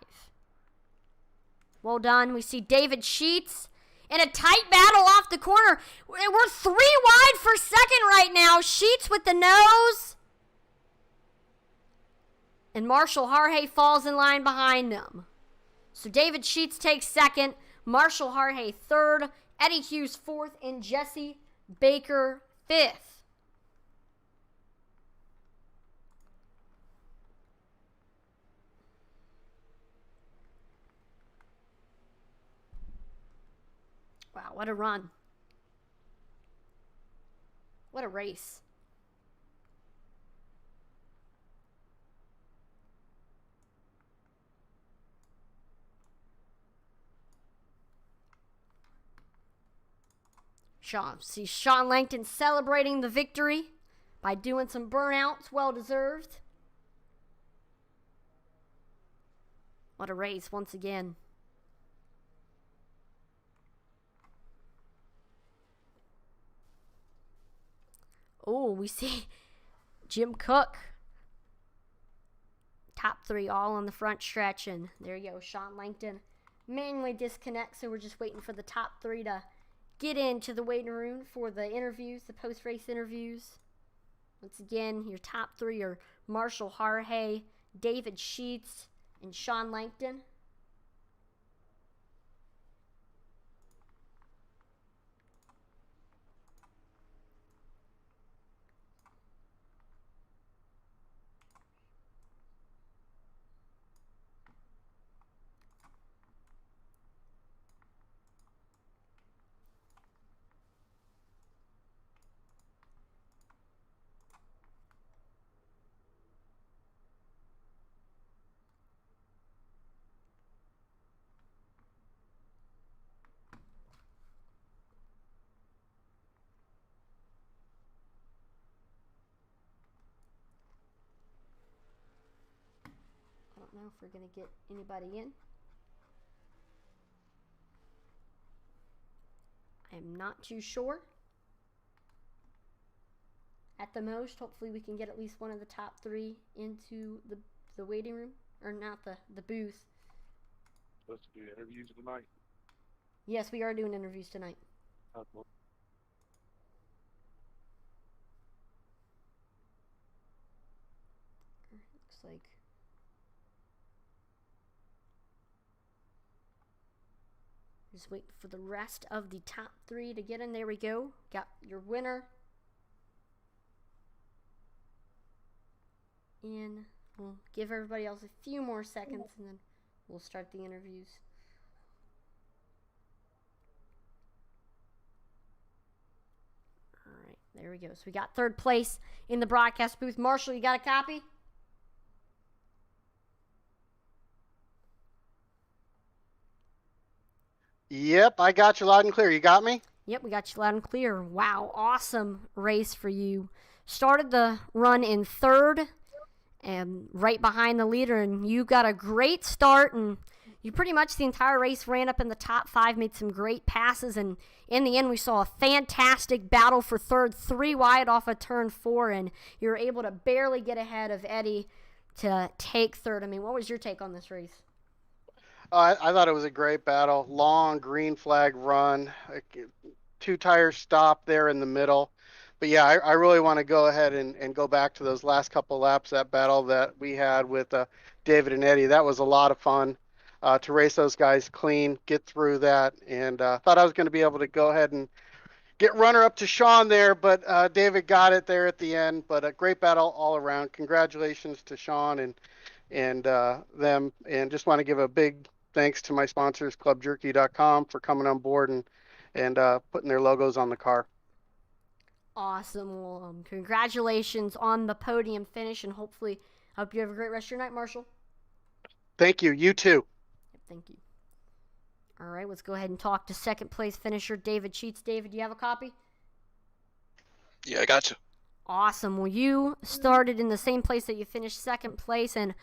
Well done. We see David Sheets in a tight battle off the corner. We're 3 wide for second right now. Sheets with the nose. And Marshall Harhay falls in line behind them. So David Sheets takes second. Marshall Harhay third. Eddie Hughes fourth. And Jesse Baker fifth. Wow, what a run. What a race. See Sean Langton celebrating the victory by doing some burnouts, well deserved. What a race once again. Oh, we see Jim Cook. Top 3 all on the front stretch. And there you go. Sean Langton manually disconnects. So we're just waiting for the top 3 to get into the waiting room for the interviews, the post-race interviews. Once again, your top 3 are Marshall Harhay, David Sheets, and Sean Langton. I don't know if we're going to get anybody in. I'm not too sure. At the most, hopefully we can get at least one of the top 3 into the waiting room. Or not the booth. Supposed to do interviews tonight? Yes, we are doing interviews tonight. Okay. Looks like just waiting for the rest of the top 3 to get in. There we go. Got your winner in. We'll give everybody else a few more seconds and then we'll start the interviews. All right, there we go. So we got 3rd place in the broadcast booth. Marshall, you got a copy? Yep, I got you loud and clear. You got me? Yep, we got you loud and clear. Wow, awesome race for you. Started the run in 3rd and right behind the leader, and you got a great start, and you pretty much the entire race ran up in the top 5, made some great passes, and in the end we saw a fantastic battle for 3rd, 3 wide off of turn 4, and you were able to barely get ahead of Eddie to take 3rd. I mean, what was your take on this race? I thought it was a great battle. Long green flag run, 2 tires stop there in the middle. But yeah, I really want to go ahead and go back to those last couple laps, that battle that we had with David and Eddie. That was a lot of fun to race those guys clean, get through that, and thought I was going to be able to go ahead and get runner up to Sean there, but David got it there at the end. But a great battle all around. Congratulations to Sean and them, and just want to give a big thanks to my sponsors, ClubJerky.com, for coming on board and putting their logos on the car. Awesome. Well, congratulations on the podium finish, and hopefully I hope you have a great rest of your night, Marshall. Thank you. You too. Thank you. All right, let's go ahead and talk to 2nd place finisher David Sheets. David, do you have a copy? Yeah, I got you. Awesome. Well, you started in the same place that you finished 2nd place, and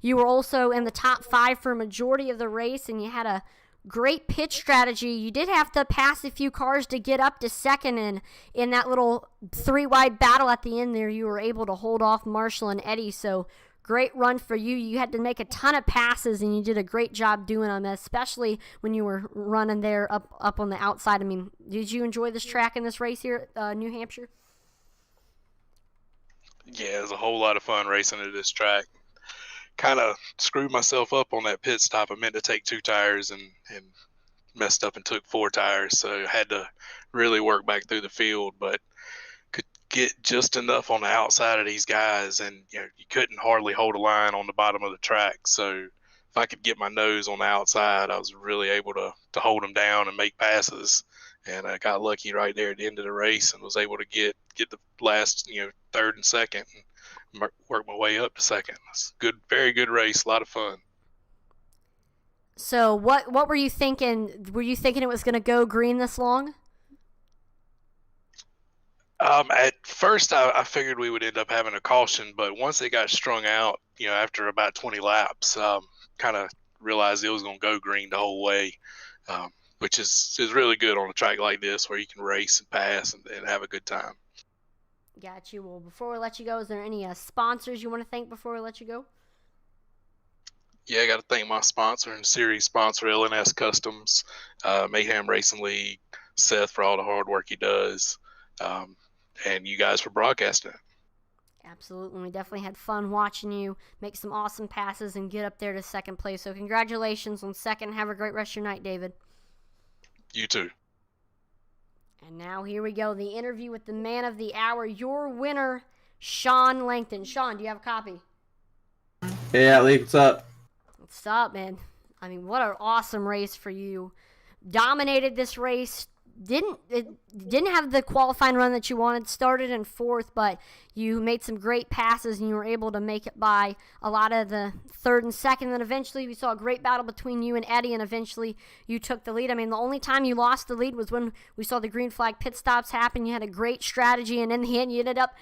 you were also in the top 5 for a majority of the race, and you had a great pitch strategy. You did have to pass a few cars to get up to second, and in that little 3-wide battle at the end there, you were able to hold off Marshall and Eddie. So great run for you. You had to make a ton of passes, and you did a great job doing them, especially when you were running there up on the outside. I mean, did you enjoy this track and this race here at New Hampshire? Yeah, it was a whole lot of fun racing at this track. Kind of screwed myself up on that pit stop. I meant to take 2 tires and messed up and took 4 tires. So I had to really work back through the field, but could get just enough on the outside of these guys. And, you couldn't hardly hold a line on the bottom of the track. So if I could get my nose on the outside, I was really able to hold them down and make passes. And I got lucky right there at the end of the race and was able to get the last, third and second and work my way up to second. It's good, very good race, a lot of fun. So what were you thinking? Were you thinking it was going to go green this long? At first, I figured we would end up having a caution, but once it got strung out, after about 20 laps, kind of realized it was going to go green the whole way. Which is really good on a track like this where you can race and pass and have a good time. Got you. Well, before we let you go, is there any sponsors you want to thank before we let you go? Yeah, I got to thank my sponsor and series sponsor, LNS Customs, Mayhem Racing League, Seth for all the hard work he does, and you guys for broadcasting it. Absolutely. We definitely had fun watching you make some awesome passes and get up there to second place. So congratulations on second. Have a great rest of your night, David. You too. And now here we go. The interview with the man of the hour, your winner, Sean Langton. Sean, do you have a copy? Hey, Atlee, what's up? What's up, man? I mean, what an awesome race for you. Dominated this race. Didn't have the qualifying run that you wanted. Started in 4th, but you made some great passes and you were able to make it by a lot of the 3rd and 2nd. Then eventually we saw a great battle between you and Eddie, and eventually you took the lead. I mean, the only time you lost the lead was when we saw the green flag pit stops happen. You had a great strategy, and in the end you ended up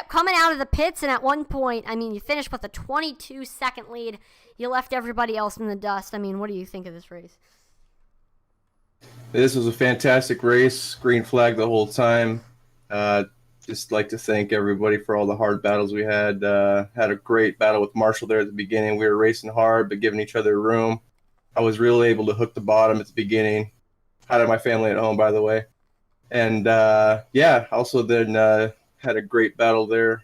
coming out of the pits, and at one point, I mean, you finished with a 22-second lead. You left everybody else in the dust. I mean, what do you think of this race? This was a fantastic race, green flag the whole time. Just like to thank everybody for all the hard battles we had. Had a great battle with Marshall there at the beginning. We were racing hard, but giving each other room. I was really able to hook the bottom at the beginning. Had my family at home, by the way. And also then had a great battle there.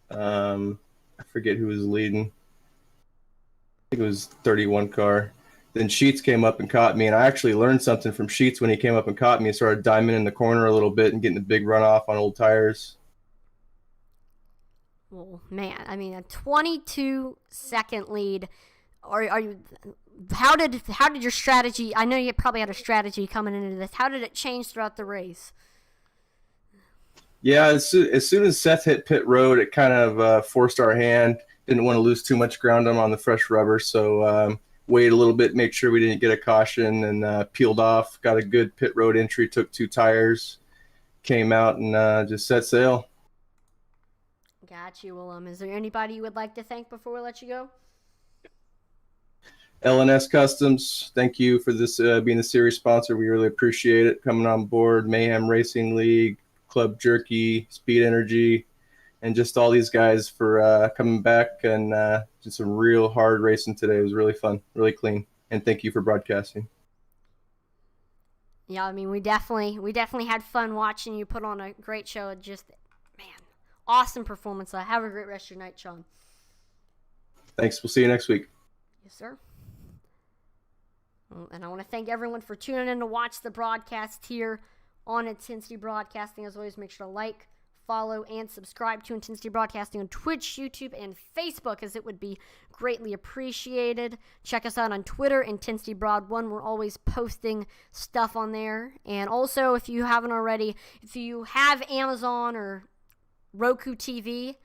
I forget who was leading. I think it was 31 car. Then Sheets came up and caught me, and I actually learned something from Sheets when he came up and caught me. He started diming in the corner a little bit and getting a big runoff on old tires. Well, man, I mean, a 22-second lead. Are you? How did your strategy? I know you probably had a strategy coming into this. How did it change throughout the race? Yeah, as soon as Seth hit pit road, it kind of forced our hand. Didn't want to lose too much ground on the fresh rubber, so waited a little bit, make sure we didn't get a caution, and peeled off. Got a good pit road entry, took 2 tires, came out, and just set sail. Got you. Well, is there anybody you would like to thank before we let you go? LNS Customs, thank you for this being the series sponsor. We really appreciate it. Coming on board, Mayhem Racing League, Club Jerky, Speed Energy, and just all these guys for coming back and just some real hard racing today. It was really fun, really clean. And thank you for broadcasting. Yeah, I mean, we definitely had fun watching you put on a great show. Just, man, awesome performance. Have a great rest of your night, Sean. Thanks. We'll see you next week. Yes, sir. And I want to thank everyone for tuning in to watch the broadcast here on Intensity Broadcasting. As always, make sure to like, follow, and subscribe to Intensity Broadcasting on Twitch, YouTube, and Facebook, as it would be greatly appreciated. Check us out on Twitter, Intensity Broad 1. We're always posting stuff on there. And also, if you haven't already, if you have Amazon or Roku TV,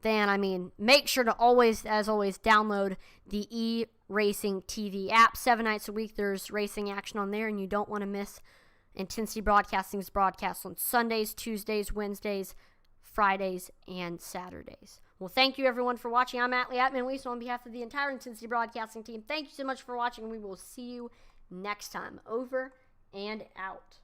then, I mean, make sure to always, as always, download the E-Racing TV app. 7 nights a week, there's racing action on there, and you don't want to miss Intensity Broadcasting's broadcasts on Sundays, Tuesdays, Wednesdays, Fridays, and Saturdays. Well, thank you, everyone, for watching. I'm Atlee Atman-Weiss on behalf of the entire Intensity Broadcasting team. Thank you so much for watching, and we will see you next time. Over and out.